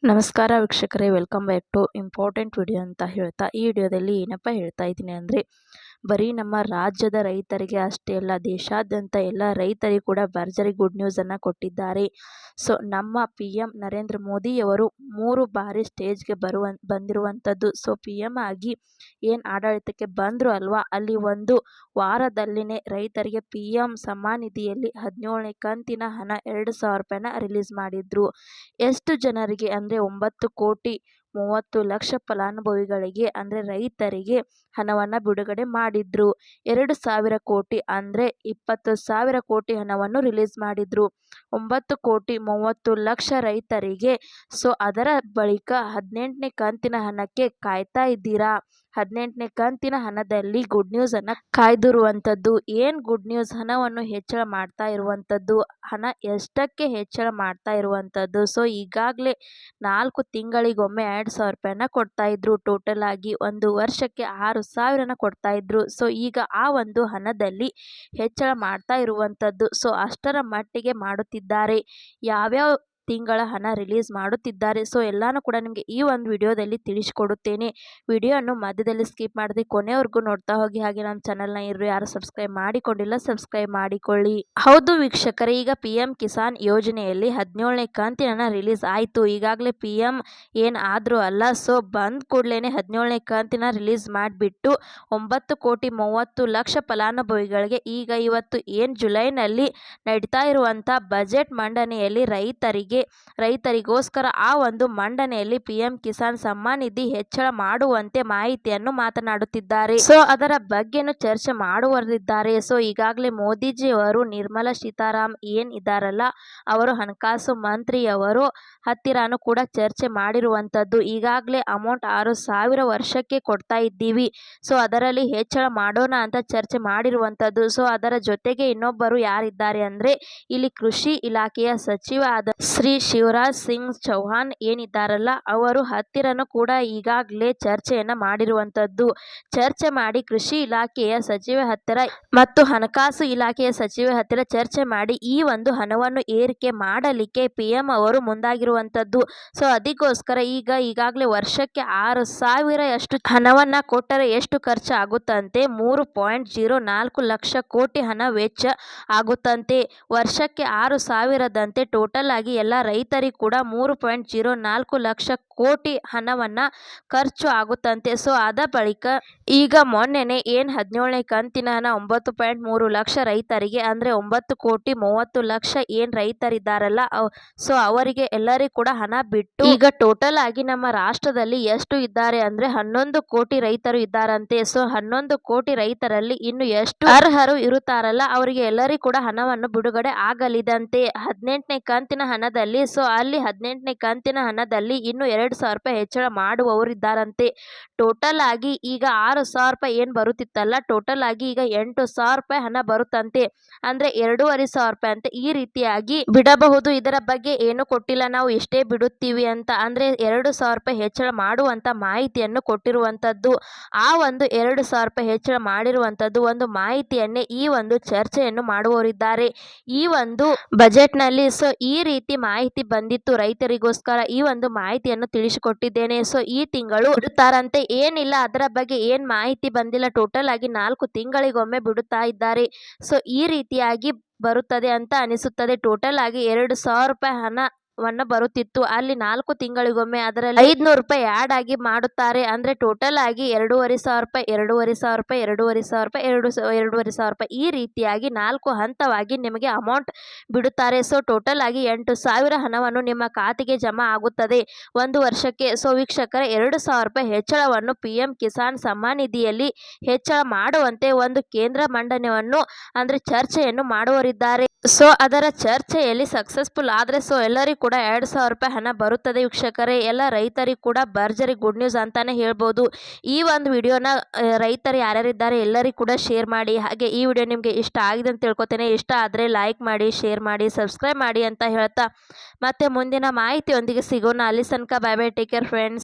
ನಮಸ್ಕಾರ ವೀಕ್ಷಕರೇ, welcome back to important video ಅಂತ ಹೇಳ್ತಾ ಈ ವಿಡಿಯೋದಲ್ಲಿ ಏನಪ್ಪ ಹೇಳ್ತಾ ಇದ್ದೀನಿ ಅಂದರೆ, ಬರೀ ನಮ್ಮ ರಾಜ್ಯದ ರೈತರಿಗೆ ಅಷ್ಟೇ ಅಲ್ಲ, ದೇಶಾದ್ಯಂತ ಎಲ್ಲ ರೈತರಿಗೂ ಕೂಡ ಭರ್ಜರಿ ಗುಡ್ ನ್ಯೂಸನ್ನು ಕೊಟ್ಟಿದ್ದಾರೆ. ಸೊ ನಮ್ಮ PM ನರೇಂದ್ರ ಮೋದಿಯವರು 3 ಬಾರಿ ಸ್ಟೇಜ್ಗೆ ಬಂದಿರುವಂಥದ್ದು. ಸೊ PM ಆಗಿ ಏನು ಆಡಳಿತಕ್ಕೆ ಬಂದರು ಅಲ್ವಾ, ಅಲ್ಲಿ ಒಂದು ವಾರದಲ್ಲಿನೇ ರೈತರಿಗೆ PM ಸಮ್ಮಾನ್ ನಿಧಿಯಲ್ಲಿ 17ನೇ ಕಂತಿನ ಹಣ 2,000 ರೂಪಾಯಿನ ರಿಲೀಸ್ ಮಾಡಿದ್ರು. ಎಷ್ಟು ಜನರಿಗೆ ಅಂದರೆ 9,30,00,000 ಫಲಾನುಭವಿಗಳಿಗೆ ಅಂದರೆ ರೈತರಿಗೆ ಹಣವನ್ನು ಬಿಡುಗಡೆ ಮಾಡಿದ್ರು. 2,000 ಕೋಟಿ ಅಂದರೆ 20,000 ಕೋಟಿ ಹಣವನ್ನು ರಿಲೀಸ್ ಮಾಡಿದ್ರು 9,30,00,000 ರೈತರಿಗೆ. ಸೊ ಅದರ ಬಳಿಕ 18ನೇ ಕಂತಿನ ಹಣಕ್ಕೆ ಕಾಯ್ತಾ ಇದ್ದೀರಾ? 18ನೇ ಕಂತಿನ ಹಣದಲ್ಲಿ ಗುಡ್ ನ್ಯೂಸನ್ನು ಕಾಯ್ದಿರುವಂಥದ್ದು. ಏನು ಗುಡ್ ನ್ಯೂಸ್? ಹಣವನ್ನು ಹೆಚ್ಚಳ ಮಾಡ್ತಾ ಇರುವಂಥದ್ದು. ಹಣ ಎಷ್ಟಕ್ಕೆ ಹೆಚ್ಚಳ ಮಾಡ್ತಾ ಇರುವಂಥದ್ದು? ಸೊ ಈಗಾಗಲೇ 4 ತಿಂಗಳಿಗೊಮ್ಮೆ 2,000 ರೂಪಾಯಿನ ಕೊಡ್ತಾ ಇದ್ರು. ಟೋಟಲ್ ಆಗಿ ಒಂದು ವರ್ಷಕ್ಕೆ 6,000ನ ಕೊಡ್ತಾ ಇದ್ರು. ಸೊ ಈಗ ಆ ಒಂದು ಹಣದಲ್ಲಿ ಹೆಚ್ಚಳ ಮಾಡ್ತಾ ಇರುವಂಥದ್ದು. ಸೊ ಅಷ್ಟರ ಮಟ್ಟಿಗೆ ಮಾಡುತ್ತಿದ್ದಾರೆ. ಯಾವ್ಯಾವ ತಿಂಗಳ ಹಣ ರಿಲೀಸ್ ಮಾಡುತ್ತಿದ್ದಾರೆ, ಸೊ ಎಲ್ಲಾನು ಕೂಡ ನಿಮಗೆ ಈ ಒಂದು ವಿಡಿಯೋದಲ್ಲಿ ತಿಳಿಸಿಕೊಡುತ್ತೇನೆ. ವಿಡಿಯೋವನ್ನು ಮಧ್ಯದಲ್ಲಿ ಸ್ಕಿಪ್ ಮಾಡದೆ ಕೊನೆವರೆಗೂ ನೋಡ್ತಾ ಹೋಗಿ. ಹಾಗೆ ನಮ್ಮ ಚಾನಲ್ನ ಯಾರು ಸಬ್ಸ್ಕ್ರೈಬ್ ಮಾಡಿಕೊಂಡಿಲ್ಲ, ಸಬ್ಸ್ಕ್ರೈಬ್ ಮಾಡಿಕೊಳ್ಳಿ. ಹೌದು ವೀಕ್ಷಕರೇ, ಈಗ PM ಕಿಸಾನ್ ಯೋಜನೆಯಲ್ಲಿ 17ನೇ ಕಂತಿನ ರಿಲೀಸ್ ಆಯಿತು. ಈಗಾಗಲೇ PM ಏನು ಆದರೂ ಅಲ್ಲ, ಸೊ ಬಂದ ಕೂಡಲೇ 17ನೇ ಕಂತಿನ ರಿಲೀಸ್ ಮಾಡಿಬಿಟ್ಟು 9,30,00,000 ಫಲಾನುಭವಿಗಳಿಗೆ ಈಗ ಇವತ್ತು ಏನು ಜುಲೈನಲ್ಲಿ ನಡೀತಾ ಇರುವಂಥ ಬಜೆಟ್ ಮಂಡನೆಯಲ್ಲಿ ರೈತರಿಗೋಸ್ಕರ ಆ ಒಂದು ಮಂಡನೆಯಲ್ಲಿ PM ಕಿಸಾನ್ ಸಮ್ಮಾನ್ ನಿಧಿ ಹೆಚ್ಚಳ ಮಾಡುವಂತೆ ಮಾಹಿತಿಯನ್ನು ಮಾತನಾಡುತ್ತಿದ್ದಾರೆ. ಸೊ ಅದರ ಬಗ್ಗೆನೂ ಚರ್ಚೆ ಮಾಡುವರಿದ್ದಾರೆ. ಸೊ ಈಗಾಗಲೇ ಮೋದಿಜಿಯವರು ನಿರ್ಮಲಾ ಸೀತಾರಾಮ್ ಏನು ಇದ್ದಾರಲ್ಲ, ಅವರು ಹಣಕಾಸು ಮಂತ್ರಿಯವರು ಹತ್ತಿರನೂ ಕೂಡ ಚರ್ಚೆ ಮಾಡಿರುವಂಥದ್ದು. ಈಗಾಗಲೇ ಅಮೌಂಟ್ 6,000 ವರ್ಷಕ್ಕೆ ಕೊಡ್ತಾ ಇದ್ದೀವಿ, ಸೊ ಅದರಲ್ಲಿ ಹೆಚ್ಚಳ ಮಾಡೋಣ ಅಂತ ಚರ್ಚೆ ಮಾಡಿರುವಂಥದ್ದು. ಸೊ ಅದರ ಜೊತೆಗೆ ಇನ್ನೊಬ್ಬರು ಯಾರಿದ್ದಾರೆ ಅಂದರೆ, ಇಲ್ಲಿ ಕೃಷಿ ಇಲಾಖೆಯ ಸಚಿವ ಆದ ಶ್ರೀ ಶಿವರಾಜ್ ಸಿಂಗ್ ಚೌಹಾಣ್ ಏನಿದ್ದಾರಲ್ಲ, ಅವರು ಹತ್ತಿರನೂ ಕೂಡ ಈಗಾಗಲೇ ಚರ್ಚೆಯನ್ನು ಮಾಡಿರುವಂಥದ್ದು. ಚರ್ಚೆ ಮಾಡಿ ಕೃಷಿ ಇಲಾಖೆಯ ಸಚಿವ ಹತ್ತಿರ ಮತ್ತು ಹಣಕಾಸು ಇಲಾಖೆಯ ಸಚಿವ ಹತ್ತಿರ ಚರ್ಚೆ ಮಾಡಿ ಈ ಒಂದು ಹಣವನ್ನು ಏರಿಕೆ ಮಾಡಲಿಕ್ಕೆ PM ಅವರು ಮುಂದಾಗಿರುವಂಥದ್ದು. ಸೊ ಅದಕ್ಕೋಸ್ಕರ ಈಗಾಗಲೇ ವರ್ಷಕ್ಕೆ 6,000 ಅಷ್ಟು ಹಣವನ್ನು ಕೊಟ್ಟರೆ ಎಷ್ಟು ಖರ್ಚು ಆಗುತ್ತಂತೆ? 3.04 ಲಕ್ಷ ಕೋಟಿ ಹಣ ವೆಚ್ಚ ಆಗುತ್ತಂತೆ. ವರ್ಷಕ್ಕೆ 6,000ದಂತೆ ಟೋಟಲ್ ಆಗಿ ಎಲ್ಲ ರೈತರಿಗೂ ಕೂಡ 3.04 ಲಕ್ಷ ಕೋಟಿ ಹಣವನ್ನು ಖರ್ಚು ಆಗುತ್ತಂತೆ. ಸೊ ಅದ ಬಳಿಕ ಈಗ ಮೊನ್ನೆನೇ ಏನು 17ನೇ ಕಂತಿನ ಹಣ 9.3 ಲಕ್ಷ ರೈತರಿಗೆ ಅಂದರೆ 9,30,00,000 ಏನು ರೈತರಿದ್ದಾರಲ್ಲ, ಸೊ ಅವರಿಗೆ ಎಲ್ಲರಿಗೂ ಕೂಡ ಹಣ ಬಿಟ್ಟು ಈಗ ಟೋಟಲ್ ಆಗಿ ನಮ್ಮ ರಾಷ್ಟ್ರದಲ್ಲಿ ಎಷ್ಟು ಇದ್ದಾರೆ ಅಂದರೆ 11 ಕೋಟಿ ರೈತರು ಇದ್ದಾರಂತೆ. ಸೊ 11 ಕೋಟಿ ರೈತರಲ್ಲಿ ಇನ್ನು ಎಷ್ಟು ಅರ್ಹರು ಇರುತ್ತಾರಲ್ಲ, ಅವರಿಗೆ ಎಲ್ಲರಿಗೂ ಕೂಡ ಹಣವನ್ನು ಬಿಡುಗಡೆ ಆಗಲಿದಂತೆ 18ನೇ ಕಂತಿನ ಹಣದಲ್ಲಿ. ಸೊ ಅಲ್ಲಿ 18ನೇ ಕಂತಿನ ಹಣದಲ್ಲಿ ಇನ್ನು 2,000 ರೂಪಾಯಿ ಹೆಚ್ಚಳ ಮಾಡುವವರು ಇದ್ದಾರಂತೆ. ಟೋಟಲ್ ಆಗಿ ಈಗ 6,000 ರೂಪಾಯಿ ಏನು ಬರುತ್ತಿತ್ತಲ್ಲ, ಟೋಟಲ್ ಆಗಿ ಈಗ 8,000 ರೂಪಾಯಿ ಹಣ ಬರುತ್ತಂತೆ. ಅಂದರೆ 2,500 ರೂಪಾಯಿ ಅಂತ ಈ ರೀತಿಯಾಗಿ ಬಿಡಬಹುದು. ಇದರ ಬಗ್ಗೆ ಏನು ಕೊಟ್ಟಿಲ್ಲ, ನಾವು ಇಷ್ಟೇ ಬಿಡುತ್ತೀವಿ ಅಂತ ಅಂದರೆ 2,000 ರೂಪಾಯಿ ಹೆಚ್ಚಳ ಮಾಡುವಂತ ಮಾಹಿತಿಯನ್ನು ಕೊಟ್ಟಿರುವಂಥದ್ದು. ಆ ಒಂದು 2,000 ರೂಪಾಯಿ ಹೆಚ್ಚಳ ಮಾಡಿರುವಂಥದ್ದು ಒಂದು ಮಾಹಿತಿಯನ್ನೇ ಈ ಒಂದು ಚರ್ಚೆಯನ್ನು ಮಾಡುವವರಿದ್ದಾರೆ ಈ ಒಂದು ಬಜೆಟ್ನಲ್ಲಿ. ಸೊ ಈ ರೀತಿ ಮಾಹಿತಿ ಬಂದಿತ್ತು ರೈತರಿಗೋಸ್ಕರ, ಈ ಒಂದು ಮಾಹಿತಿಯನ್ನು ತಿಳಿಸಿಕೊಟ್ಟಿದ್ದೇನೆ. ಸೊ ಈ ತಿಂಗಳು ಬಿಡುತ್ತಾರಂತೆ, ಏನಿಲ್ಲ ಅದರ ಬಗ್ಗೆ ಏನು ಮಾಹಿತಿ ಬಂದಿಲ್ಲ. ಟೋಟಲ್ ಆಗಿ 4 ತಿಂಗಳಿಗೊಮ್ಮೆ ಬಿಡುತ್ತಾ ಇದ್ದಾರೆ. ಸೊ ಈ ರೀತಿಯಾಗಿ ಬರುತ್ತದೆ ಅಂತ ಅನಿಸುತ್ತದೆ. ಟೋಟಲ್ ಆಗಿ 2,000 ರೂಪಾಯಿ ಹಣವನ್ನು ಬರುತ್ತಿತ್ತು, ಅಲ್ಲಿ 4 ತಿಂಗಳಿಗೊಮ್ಮೆ ಅದರಲ್ಲಿ 500 ರೂಪಾಯಿ ಆ್ಯಡ್ ಆಗಿ ಮಾಡುತ್ತಾರೆ. ಅಂದರೆ ಟೋಟಲ್ ಆಗಿ 2,500 ರೂಪಾಯಿ 2,500 ರೂಪಾಯಿ 2,500 ರೂಪಾಯಿ 2,500 ರೂಪಾಯಿ ಈ ರೀತಿಯಾಗಿ 4 ಹಂತವಾಗಿ ನಿಮಗೆ ಅಮೌಂಟ್ ಬಿಡುತ್ತಾರೆ. ಸೊ ಟೋಟಲ್ ಆಗಿ 8,000 ಹಣವನ್ನು ನಿಮ್ಮ ಖಾತೆಗೆ ಜಮಾ ಆಗುತ್ತದೆ ಒಂದು ವರ್ಷಕ್ಕೆ. ಸೊ ವೀಕ್ಷಕರೇ, 2,000 ರೂಪಾಯಿ ಹೆಚ್ಚಳವನ್ನು PM ಕಿಸಾನ್ ಸಮ್ಮಾನ್ ನಿಧಿಯಲ್ಲಿ ಹೆಚ್ಚಳ ಮಾಡುವಂತೆ ಒಂದು ಕೇಂದ್ರ ಮಂಡನೆಯನ್ನು ಅಂದರೆ ಚರ್ಚೆಯನ್ನು ಮಾಡುವರಿದ್ದಾರೆ. ಸೊ ಅದರ ಚರ್ಚೆಯಲ್ಲಿ ಸಕ್ಸಸ್ಫುಲ್ ಆದರೆ ಸೊ ಎಲ್ಲರಿಗೂ ಕೂಡ 2,000 ರೂಪಾಯಿ ಹಣ ಬರುತ್ತದೆ ವೀಕ್ಷಕರೇ. ಎಲ್ಲ ರೈತರಿಗೂ ಕೂಡ ಭರ್ಜರಿ ಗುಡ್ ನ್ಯೂಸ್ ಅಂತಾನೆ ಹೇಳ್ಬೋದು. ಈ ಒಂದು ವಿಡಿಯೋನ ರೈತರು ಯಾರ್ಯಾರಿದ್ದಾರೆ ಎಲ್ಲರಿಗೂ ಕೂಡ ಶೇರ್ ಮಾಡಿ. ಹಾಗೆ ಈ ವಿಡಿಯೋ ನಿಮಗೆ ಇಷ್ಟ ಆಗಿದೆ ಅಂತ ತಿಳ್ಕೊತೇನೆ. ಇಷ್ಟ ಆದರೆ ಲೈಕ್ ಮಾಡಿ, ಶೇರ್ ಮಾಡಿ, ಸಬ್ಸ್ಕ್ರೈಬ್ ಮಾಡಿ ಅಂತ ಹೇಳ್ತಾ ಮತ್ತೆ ಮುಂದಿನ ಮಾಹಿತಿಯೊಂದಿಗೆ ಸಿಗೋಣ. ಅಲ್ಲಿ ತನಕ bye bye, take care friends.